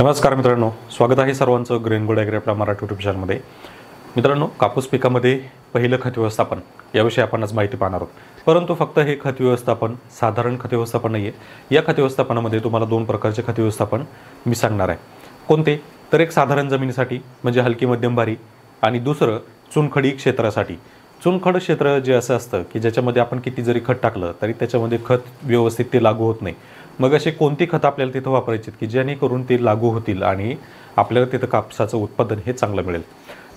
नमस्कार मित्रांनो, स्वागत आहे सर्वांचं ग्रीन गोल्ड ॲग्री आपल्या मराठी यूट्यूब चॅनलमध्ये। मित्रांनो, कापूस पिकामध्ये पहिलं खत व्यवस्थापन याविषयी आपण आज माहिती पाहणार आहोत। परंतु फक्त हे खत व्यवस्थापन साधारण खत व्यवस्थापन नाही आहे। या खत व्यवस्थापनामध्ये तुम्हाला दोन प्रकारचे खत व्यवस्थापन मी सांगणार आहे। कोणते? तर एक साधारण जमिनीसाठी म्हणजे हलकी मध्यम भारी, आणि दुसरं चुनखडी क्षेत्रासाठी। चुनखड क्षेत्र जे असं असतं की ज्याच्यामध्ये आपण किती जरी खत टाकलं तरी त्याच्यामध्ये खत व्यवस्थित ते लागू होत नाही। मग असे कोणती खत आपल्याला तिथं वापरायची की जेणेकरून ते लागू होतील आणि आपल्याला तिथं कापसाचं उत्पादन हे चांगलं मिळेल।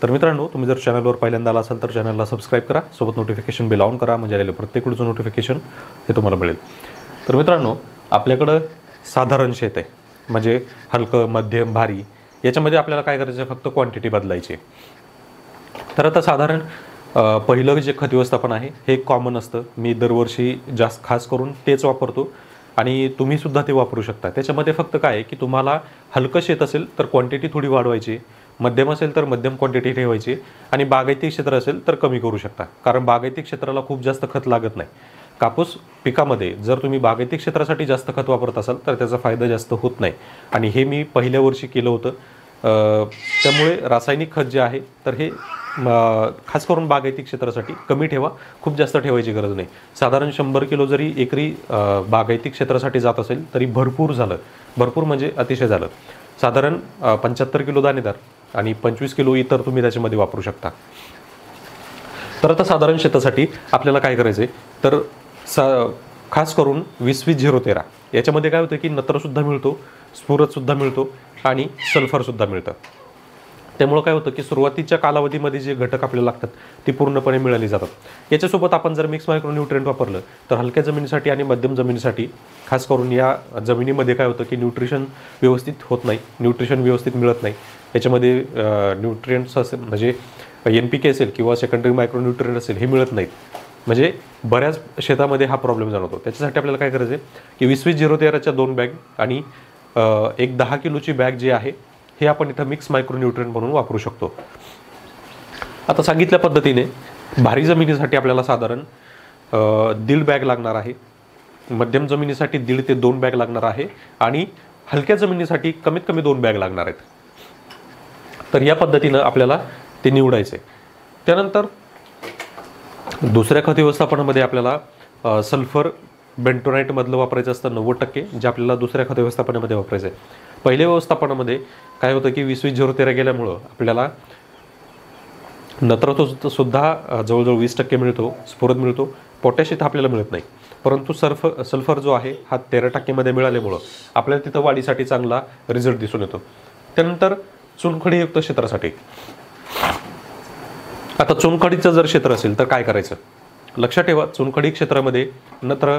तर मित्रांनो, तुम्ही जर चॅनलवर पहिल्यांदा आला असाल तर चॅनलला सबस्क्राईब करा, सोबत नोटिफिकेशन बेल ऑन करा, म्हणजे आलेलं प्रत्येक व्हिडिओचं नोटिफिकेशन हे तुम्हाला मिळेल। तर मित्रांनो, आपल्याकडं साधारण शेत आहे म्हणजे हलकं मध्यम भारी, याच्यामध्ये आपल्याला काय करायचं आहे, फक्त क्वांटिटी बदलायची। तर आता साधारण पहिलं जे खत व्यवस्थापन आहे हे कॉमन असतं, मी दरवर्षी जास्त खास करून तेच वापरतो आणि तुम्ही सुद्धा ते वापरू शकता। त्याच्यामध्ये फक्त काय आहे की तुम्हाला हलकं शेत असेल तर क्वांटिटी थोडी वाढवायची, मध्यम असेल तर मध्यम क्वांटिटी ठेवायची, आणि बागायती क्षेत्र असेल तर कमी करू शकता, कारण बागायती क्षेत्राला खूप जास्त खत लागत नाही। कापूस पिकामध्ये जर तुम्ही बागायती क्षेत्रासाठी जास्त खत वापरत असाल तर त्याचा फायदा जास्त होत नाही, आणि हे मी पहिल्या वर्षी केलं होतं। त्यामुळे रासायनिक खत जे आहे तर हे खास करून बागायती क्षेत्रासाठी कमी ठेवा, खूप जास्त ठेवायची गरज नाही। साधारण 100 किलो जरी एकरी बागायती क्षेत्रासाठी जात असेल तरी भरपूर झालं, भरपूर म्हणजे अतिशय झालं। साधारण 75 किलो दाणेदार आणि 25 किलो इतर तुम्ही त्याच्यामध्ये वापरू शकता। तर आता साधारण शेतासाठी आपल्याला काय करायचं आहे तर खास करून 20-20-0-13 याच्यामध्ये काय होतं की नत्रसुद्धा मिळतो, स्फुरदसुद्धा मिळतो आणि सल्फरसुद्धा मिळतं। त्यामुळे काय होतं की सुरुवातीच्या कालावधीमध्ये जे घटक आपल्याला लागतात ते पूर्णपणे मिळाले जातात। याच्यासोबत आपण जर मिक्स मायक्रोन्यूट्रिएंट वापरलं तर हलक्या जमिनीसाठी आणि मध्यम जमिनीसाठी खास करून या जमिनीमध्ये काय होतं की न्यूट्रिशन व्यवस्थित होत नाही, न्यूट्रिशन व्यवस्थित मिळत नाही। याच्यामध्ये न्यूट्रिएंट्स असेल म्हणजे NPK असेल किंवा सेकंडरी मायक्रोन्यूट्रिएंट असेल हे मिळत नाहीत, म्हणजे बऱ्याच शेतामध्ये हा प्रॉब्लेम जाणवतो। त्याच्यासाठी आपल्याला काय करायचं आहे की 20-20-0-13च्या 2 बॅग आणि एक 10 किलोची बॅग जी आहे हे आपण इथं मिक्स मायक्रोन्यूट्रिएंट म्हणून वापरू शकतो। आता सांगितल्या पद्धतीने भारी जमिनीसाठी आपल्याला साधारण 1.5 बॅग लागणार आहे, मध्यम जमिनीसाठी 1.5 ते 2 बॅग लागणार आहे, आणि हलक्या जमिनीसाठी कमीत कमी 2 बॅग लागणार आहेत। तर या पद्धतीनं आपल्याला ते निवडायचे। त्यानंतर दुसऱ्या खत व्यवस्थापनामध्ये आपल्याला सल्फर बेंटोनाइटमधलं वापरायचं असतं 90%, जे आपल्याला दुसऱ्या खत व्यवस्थापनामध्ये वापरायचं आहे। पहिल्या व्यवस्थापनामध्ये काय होतं की 20-20-0-13 गेल्यामुळं आपल्याला नत्र सुद्धा जवळजवळ 20% मिळतो, स्फुरद मिळतो, पोटॅश इथं आपल्याला मिळत नाही, परंतु सल्फर जो आहे हा 13% मिळाल्यामुळं आपल्याला तिथं वाढीसाठी चांगला रिझल्ट दिसून येतो। त्यानंतर चुनखडीयुक्त क्षेत्रासाठी, आता चुनखडीचं जर क्षेत्र असेल तर काय करायचं, लक्षात ठेवा चुनखडी क्षेत्रामध्ये नत्र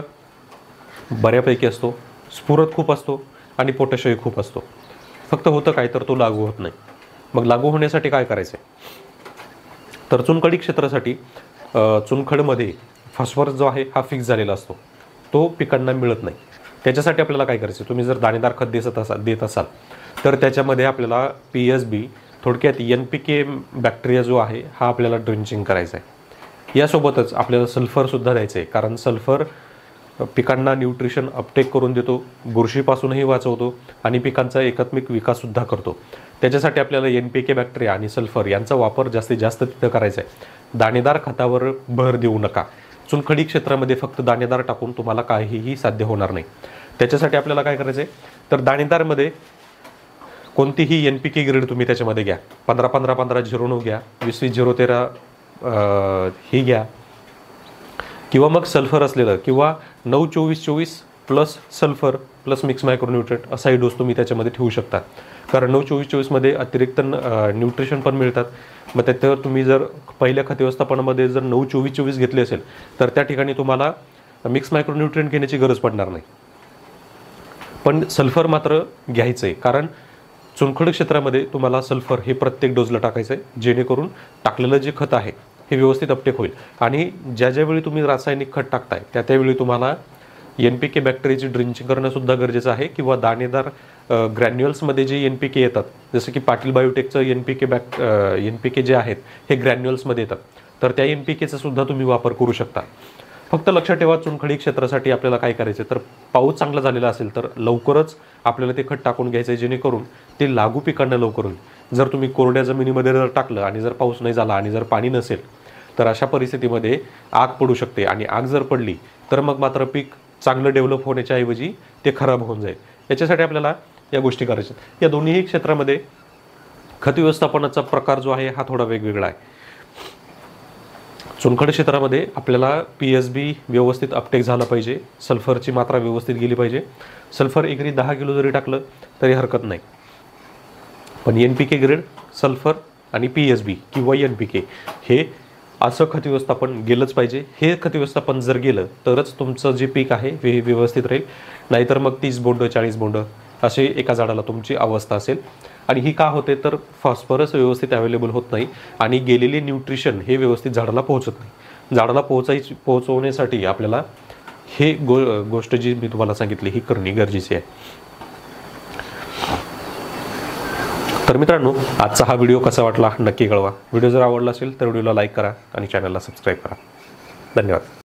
बऱ्यापैकी असतो, स्फुरद खूप असतो आणि पोटॅशही खूप असतो। फक्त होतं काय तर तो लागू होत नाही। मग लागू होण्यासाठी काय करायचं आहे तर चुनखडी क्षेत्रासाठी चुनखडमध्ये फॉस्फरस जो आहे हा फिक्स झालेला असतो, तो पिकांना मिळत नाही। त्याच्यासाठी आपल्याला काय करायचं, तुम्ही जर दाणेदार खत देत असाल तर त्याच्यामध्ये आपल्याला PSB थोडक्यात NPK बॅक्टेरिया जो आहे हा आपल्याला ड्रिंचिंग करायचा आहे। यासोबतच आपल्याला सल्फरसुद्धा द्यायचं आहे, कारण सल्फर पिकांना न्यूट्रिशन अपटेक करून देतो, बुरशीपासूनही वाचवतो आणि पिकांचा एकात्मिक विकाससुद्धा करतो। त्याच्यासाठी आपल्याला NPK बॅक्टेरिया आणि सल्फर यांचा वापर जास्तीत जास्त तिथं करायचा आहे। दाणेदार खतावर भर देऊ नका। चुनखडी क्षेत्रामध्ये फक्त दाणेदार टाकून तुम्हाला काहीही साध्य होणार नाही। त्याच्यासाठी आपल्याला काय करायचं आहे तर दाणेदारमध्ये कोणतीही NPK ग्रेड तुम्ही त्याच्यामध्ये घ्या, 15-15-15-09 घ्या, 20-20-0-13 ही घ्या, किंवा मग सल्फर असलेलं किंवा 9-24-24 प्लस सल्फर प्लस मिक्स मायक्रोन्यूट्रिएंट असाही डोस तुम्ही त्याच्यामध्ये ठेवू शकता, कारण 9-24-24 मध्ये अतिरिक्त न्यूट्रिशन पण मिळतात। मग त्याच्यावर तुम्ही जर पहिल्या खत व्यवस्थापनामध्ये जर 9-24-24 घेतले असेल तर त्या ठिकाणी तुम्हाला मिक्स मायक्रोन्यूट्रिएंट घेण्याची गरज पडणार नाही, पण सल्फर मात्र घ्यायचं आहे, कारण चुनखड क्षेत्रामध्ये तुम्हाला सल्फर हे प्रत्येक डोजला टाकायचं आहे, जेणेकरून टाकलेलं जे खत आहे हे व्यवस्थित अपटेक होईल। आणि ज्यावेळी तुम्ही रासायनिक खत टाकताय त्यावेळी तुम्हाला NPK बॅक्टेरियाची ड्रिंचिंग करणंसुद्धा गरजेचं आहे, किंवा दाणेदार ग्रॅन्युअल्समध्ये जे NPK येतात, जसं की पाटील बायोटेकचं NPK जे आहेत हे ग्रॅन्युअल्समध्ये येतात, तर त्या NPKचा सुद्धा तुम्ही वापर करू शकता। फक्त लक्षात ठेवा, चुनखडी क्षेत्रासाठी आपल्याला काय करायचं तर पाऊस चांगला झालेला असेल तर लवकरच आपल्याला ते खत टाकून घ्यायचं आहे, जेणेकरून ते लागू पिकांना लवकर होईल। जर तुम्ही कोरड्या जमिनीमध्ये जर टाकलं आणि जर पाऊस नाही झाला आणि जर पाणी नसेल तर अशा परिस्थितीमध्ये आग पडू शकते, आणि आग जर पडली तर मग मात्र पीक चांगलं डेव्हलप होण्याच्या ऐवजी ते खराब होऊन जाईल। याच्यासाठी आपल्याला या गोष्टी करायच्या। या दोन्ही क्षेत्रामध्ये खत व्यवस्थापनाचा प्रकार जो आहे हा थोडा वेगवेगळा आहे। चुनखड क्षेत्रामध्ये आपल्याला PSB व्यवस्थित अपटेक झाला पाहिजे, सल्फरची मात्रा व्यवस्थित गेली पाहिजे। सल्फर एकरी 10 किलो जरी टाकलं तरी हरकत नाही, पण NPK ग्रेड सल्फर आणि PSB किंवा NPK हे असं खत व्यवस्थापन गेलंच पाहिजे। हे खत व्यवस्थापन जर गेलं तरच तुमचं जे पीक आहे हे व्यवस्थित राहील, नाहीतर मग 30 बोंड 40 बोंड असे एका झाडाला तुमची अवस्था असेल। आणि ही का होते तर फॉस्फरस व्यवस्थित अवेलेबल होत नाही आणि गेलेले न्यूट्रिशन हे व्यवस्थित झाडाला पोहोचत नाही। झाडाला पोहोचवण्यासाठी आपल्याला हे गोष्ट जी मी तुम्हाला सांगितली ही करणे गरजेची आहे। तर मित्रांनो, आजचा हा व्हिडिओ कसा वाटला नक्की कळवा। व्हिडिओ जर आवडला असेल तर व्हिडिओला लाईक करा आणि चॅनलला सबस्क्राईब करा। धन्यवाद।